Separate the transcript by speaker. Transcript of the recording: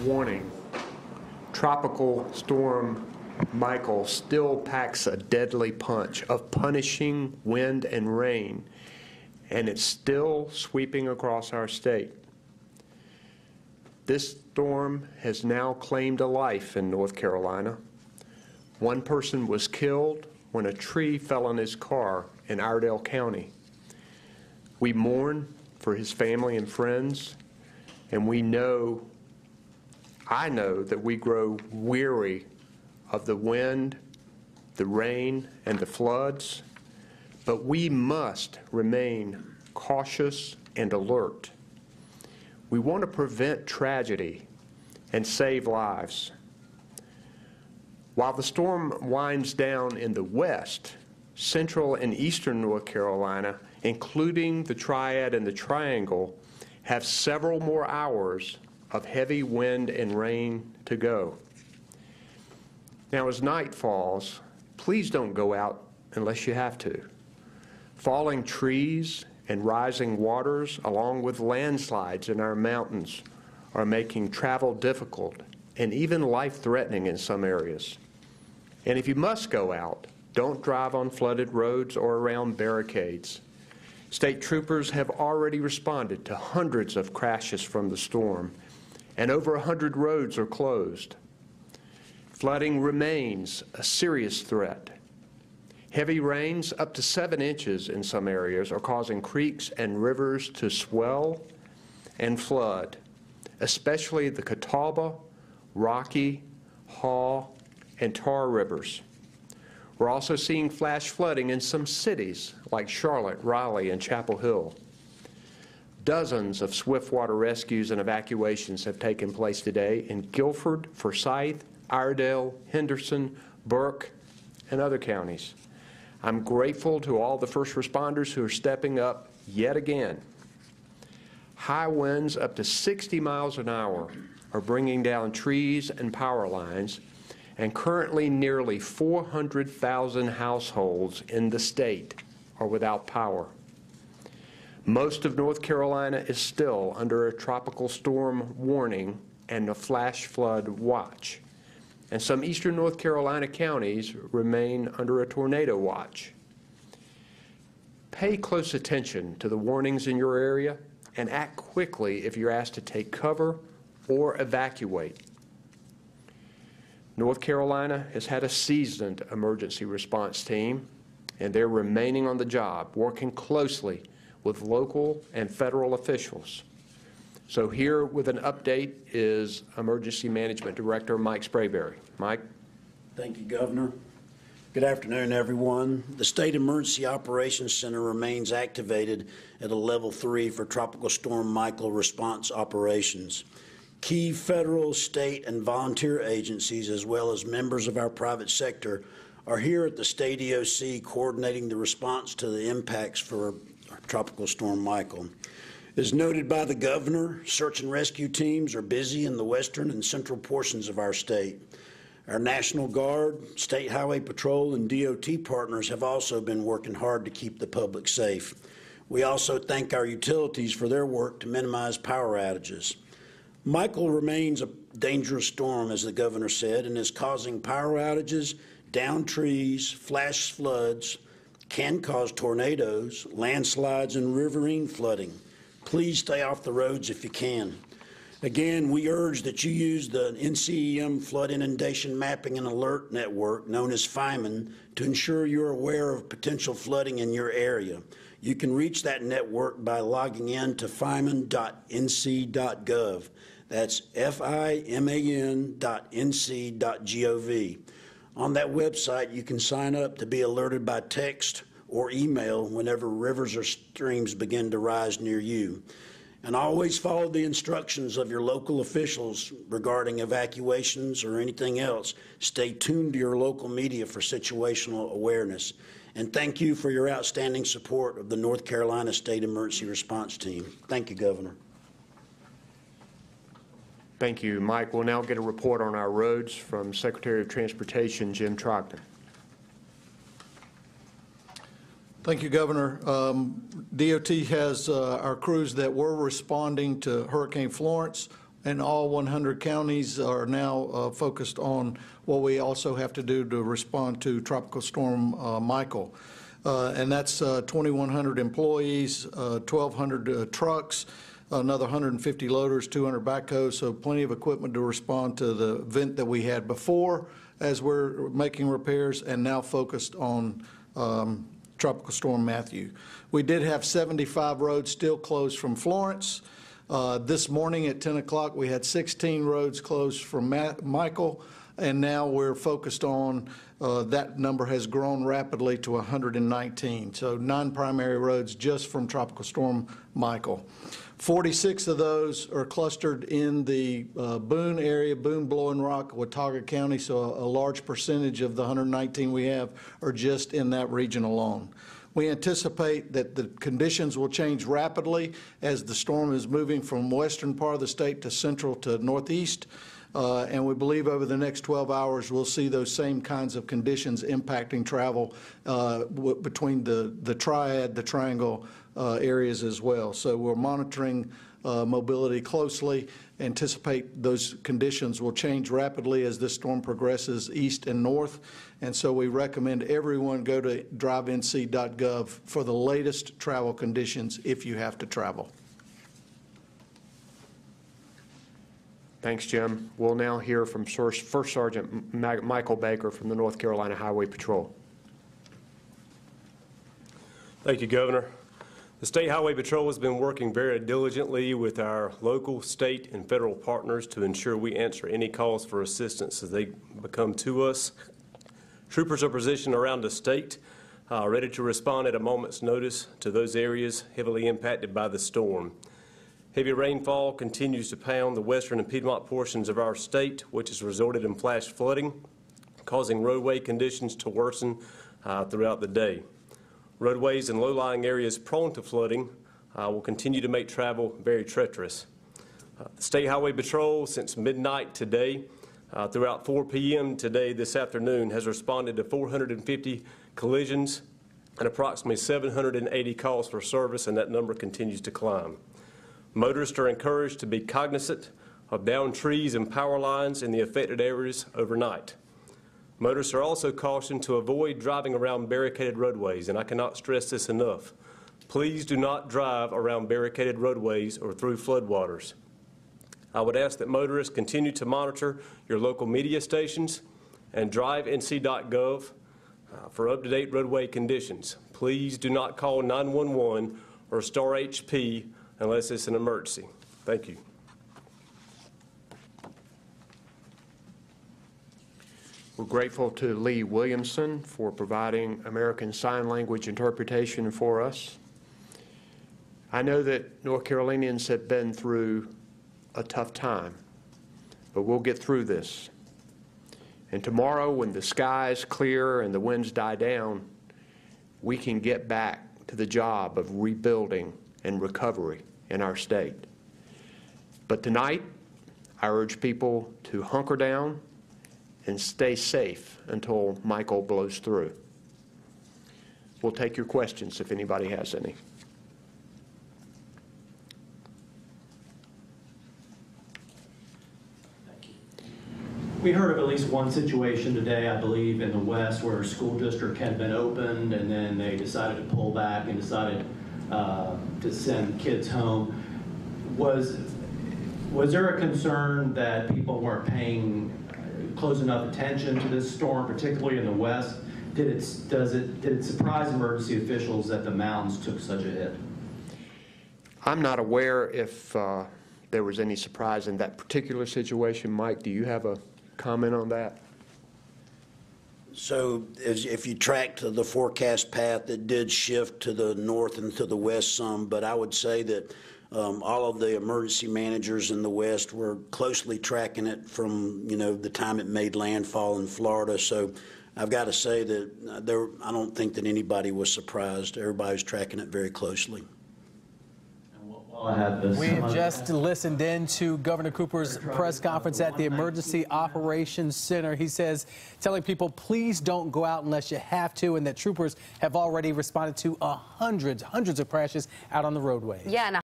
Speaker 1: Warning. Tropical Storm Michael still packs a deadly punch of punishing wind and rain, and it's still sweeping across our state. This storm has now claimed a life in North Carolina. One person was killed when a tree fell on his car in Iredell County. We mourn for his family and friends, and I know that we grow weary of the wind, the rain, and the floods, but we must remain cautious and alert. We want to prevent tragedy and save lives. While the storm winds down in the west, central and eastern North Carolina, including the Triad and the Triangle, have several more hours of heavy wind and rain to go. Now, as night falls, please don't go out unless you have to. Falling trees and rising waters, along with landslides in our mountains, are making travel difficult and even life-threatening in some areas. And if you must go out, don't drive on flooded roads or around barricades. State troopers have already responded to hundreds of crashes from the storm, and over 100 roads are closed. Flooding remains a serious threat. Heavy rains up to 7 inches in some areas are causing creeks and rivers to swell and flood, especially the Catawba, Rocky, Haw, and Tar rivers. We're also seeing flash flooding in some cities like Charlotte, Raleigh, and Chapel Hill. Dozens of swiftwater rescues and evacuations have taken place today in Guilford, Forsyth, Iredell, Henderson, Burke, and other counties. I'm grateful to all the first responders who are stepping up yet again. High winds up to 60 miles an hour are bringing down trees and power lines, and currently nearly 400,000 households in the state are without power. Most of North Carolina is still under a tropical storm warning and a flash flood watch, and some eastern North Carolina counties remain under a tornado watch. Pay close attention to the warnings in your area and act quickly if you're asked to take cover or evacuate. North Carolina has had a seasoned emergency response team, and they're remaining on the job, working closely with local and federal officials. So here with an update is Emergency Management Director Mike Sprayberry. Mike?
Speaker 2: Thank you, Governor. Good afternoon, everyone. The State Emergency Operations Center remains activated at a Level 3 for Tropical Storm Michael response operations. Key federal, state, and volunteer agencies, as well as members of our private sector, are here at the State EOC coordinating the response to the impacts for Tropical Storm Michael. As noted by the Governor, search and rescue teams are busy in the western and central portions of our state. Our National Guard, State Highway Patrol, and DOT partners have also been working hard to keep the public safe. We also thank our utilities for their work to minimize power outages. Michael remains a dangerous storm, as the Governor said, and is causing power outages, downed trees, flash floods, can cause tornadoes, landslides, and riverine flooding. Please stay off the roads if you can. Again, we urge that you use the NCEM Flood Inundation Mapping and Alert Network, known as FIMAN, to ensure you're aware of potential flooding in your area. You can reach that network by logging in to fiman.nc.gov. That's fiman.nc.gov. On that website, you can sign up to be alerted by text or email whenever rivers or streams begin to rise near you. And always follow the instructions of your local officials regarding evacuations or anything else. Stay tuned to your local media for situational awareness. And thank you for your outstanding support of the North Carolina State Emergency Response Team. Thank you, Governor.
Speaker 1: Thank you, Mike. We'll now get a report on our roads from Secretary of Transportation Jim Trogdon.
Speaker 3: Thank you, Governor. DOT has our crews that were responding to Hurricane Florence and all 100 counties are now focused on what we also have to do to respond to Tropical Storm Michael. And that's 2,100 employees, 1,200 trucks, another 150 loaders, 200 backhoes, so plenty of equipment to respond to the event that we had before as we're making repairs, and now focused on Tropical Storm Matthew. We did have 75 roads still closed from Florence. This morning at 10 o'clock, we had 16 roads closed from Michael, and now we're focused on that number has grown rapidly to 119. So 9 primary roads just from Tropical Storm Michael. 46 of those are clustered in the Boone area, Boone, Blowing Rock, Watauga County, so a large percentage of the 119 we have are just in that region alone. We anticipate that the conditions will change rapidly as the storm is moving from western part of the state to central to northeast. And we believe over the next 12 hours we'll see those same kinds of conditions impacting travel between the triad, the triangle areas as well. So we're monitoring mobility closely, anticipate those conditions will change rapidly as this storm progresses east and north. And so we recommend everyone go to drivenc.gov for the latest travel conditions if you have to travel.
Speaker 1: Thanks, Jim. We'll now hear from First Sergeant Michael Baker from the North Carolina Highway Patrol.
Speaker 4: Thank you, Governor. The State Highway Patrol has been working very diligently with our local, state, and federal partners to ensure we answer any calls for assistance as they become to us. Troopers are positioned around the state, ready to respond at a moment's notice to those areas heavily impacted by the storm. Heavy rainfall continues to pound the western and Piedmont portions of our state, which has resulted in flash flooding, causing roadway conditions to worsen throughout the day. Roadways in low-lying areas prone to flooding will continue to make travel very treacherous. The State Highway Patrol, since midnight today, throughout 4 p.m. today, this afternoon, has responded to 450 collisions and approximately 780 calls for service, and that number continues to climb. Motorists are encouraged to be cognizant of downed trees and power lines in the affected areas overnight. Motorists are also cautioned to avoid driving around barricaded roadways, and I cannot stress this enough. Please do not drive around barricaded roadways or through floodwaters. I would ask that motorists continue to monitor your local media stations and drivenc.gov for up-to-date roadway conditions. Please do not call 911 or Star HP unless it's an emergency. Thank you.
Speaker 1: We're grateful to Lee Williamson for providing American Sign Language interpretation for us. I know that North Carolinians have been through a tough time, but we'll get through this. And tomorrow, when the skies clear and the winds die down, we can get back to the job of rebuilding and recovery in our state. But tonight, I urge people to hunker down and stay safe until Michael blows through. We'll take your questions if anybody has any.
Speaker 5: We heard of at least one situation today, I believe, in the West where a school district had been opened and then they decided to pull back and decided to send kids home. Was there a concern that people weren't paying close enough attention to this storm, particularly in the West? Did it surprise emergency officials that the mountains took such a hit?
Speaker 1: I'm not aware if there was any surprise in that particular situation. Mike, do you have a comment on that?
Speaker 2: So if you tracked the forecast path, it did shift to the north and to the west some, but I would say that all of the emergency managers in the West were closely tracking it from, the time it made landfall in Florida. So I've got to say that I don't think that anybody was surprised. Everybody was tracking it very closely.
Speaker 6: We just listened in to Governor Cooper's press conference at the Emergency Operations Center. He says, telling people, please don't go out unless you have to, and that troopers have already responded to hundreds of crashes out on the roadways.
Speaker 7: Yeah, and